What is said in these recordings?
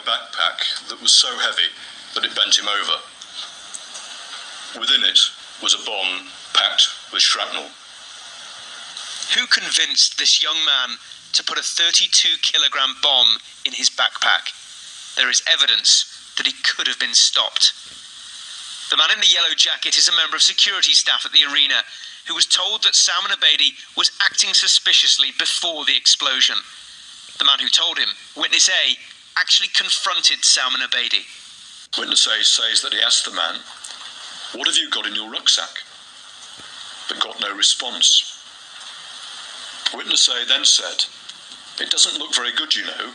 backpack that was so heavy that it bent him over. Within it was a bomb packed with shrapnel. Who convinced this young man to put a 32-kilogram bomb in his backpack? There is evidence that he could have been stopped. The man in the yellow jacket is a member of security staff at the arena who was told that Salman Abedi was acting suspiciously before the explosion. The man who told him, Witness A, actually confronted Salman Abedi. Witness A says that he asked the man, "What have you got in your rucksack?" but got no response. Witness A then said, "It doesn't look very good, you know.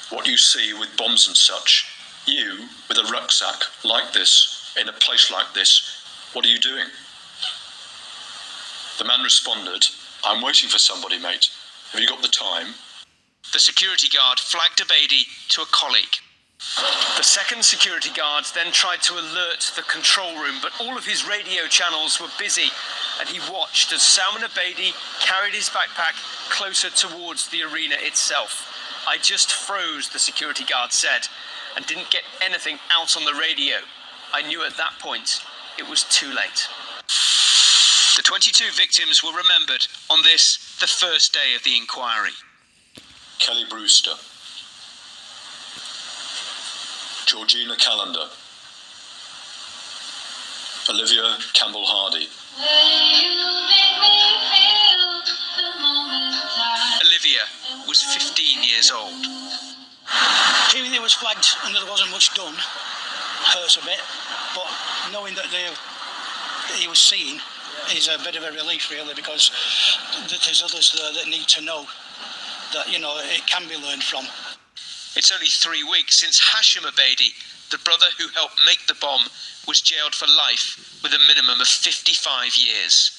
What you see with bombs and such, you with a rucksack like this, in a place like this, what are you doing?" The man responded, "I'm waiting for somebody, mate. Have you got the time?" The security guard flagged Abedi to a colleague. The second security guard then tried to alert the control room, but all of his radio channels were busy, and he watched as Salman Abedi carried his backpack closer towards the arena itself. "I just froze," the security guard said, "and didn't get anything out on the radio. I knew at that point it was too late." The 22 victims were remembered on this, the first day of the inquiry. Kelly Brewster, Georgina Callender, Olivia Campbell-Hardy. Olivia was 15 years old. Hearing it was flagged and there wasn't much done hurts a bit, but knowing that he was seen is a bit of a relief, really, because there's others there that need to know that, you know, it can be learned from. It's only 3 weeks since Hashim Abedi, the brother who helped make the bomb, was jailed for life with a minimum of 55 years.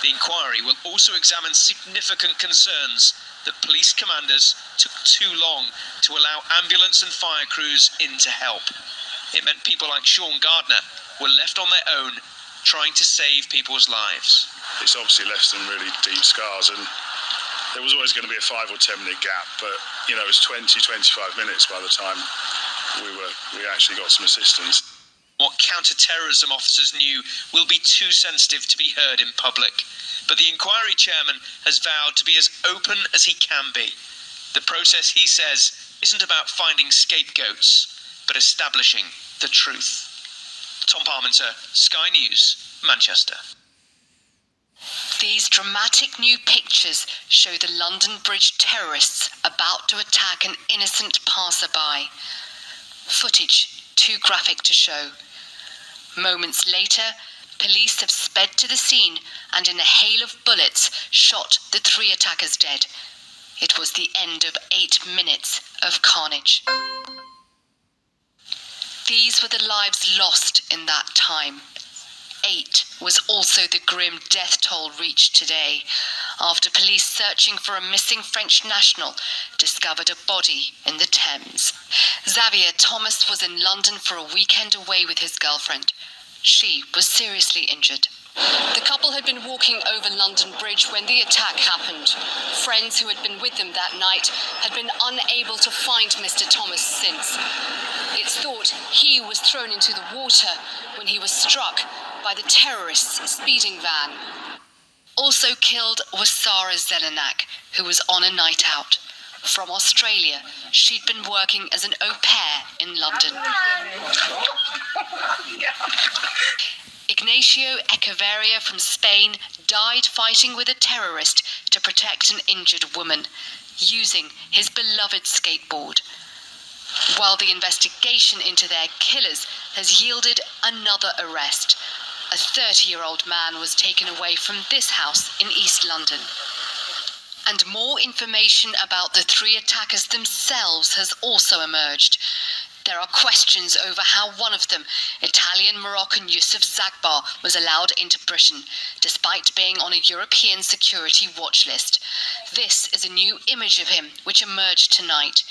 The inquiry will also examine significant concerns that police commanders took too long to allow ambulance and fire crews in to help. It meant people like Sean Gardner were left on their own, trying to save people's lives. It's obviously left some really deep scars, and there was always going to be a 5 or 10 minute gap, but you know, it was 20-25 minutes by the time we actually got some assistance. What counter-terrorism officers knew will be too sensitive to be heard in public, but the inquiry chairman has vowed to be as open as he can be. The process, he says, isn't about finding scapegoats, but establishing the truth. Tom Parmenter, Sky News, Manchester. These dramatic new pictures show the London Bridge terrorists about to attack an innocent passerby. Footage too graphic to show. Moments later, police have sped to the scene and in a hail of bullets shot the 3 attackers dead. It was the end of 8 minutes of carnage. These were the lives lost in that time. 8 was also the grim death toll reached today, after police searching for a missing French national discovered a body in the Thames. Xavier Thomas was in London for a weekend away with his girlfriend. She was seriously injured. The couple had been walking over London Bridge when the attack happened. Friends who had been with them that night had been unable to find Mr. Thomas since. It's thought he was thrown into the water when he was struck by the terrorists' speeding van. Also killed was Sarah Zelenak, who was on a night out. From Australia, she'd been working as an au pair in London. Ignacio Echeverria from Spain died fighting with a terrorist to protect an injured woman, using his beloved skateboard. While the investigation into their killers has yielded another arrest, a 30-year-old man was taken away from this house in East London. And more information about the 3 attackers themselves has also emerged. There are questions over how one of them, Italian-Moroccan Yusuf Zagbar, was allowed into Britain, despite being on a European security watch list. This is a new image of him, which emerged tonight.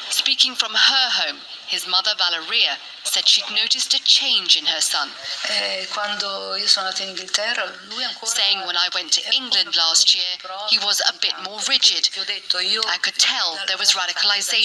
Speaking from her home, his mother Valeria said she'd noticed a change in her son. Saying when I went to England last year, he was a bit more rigid. I could tell there was radicalization.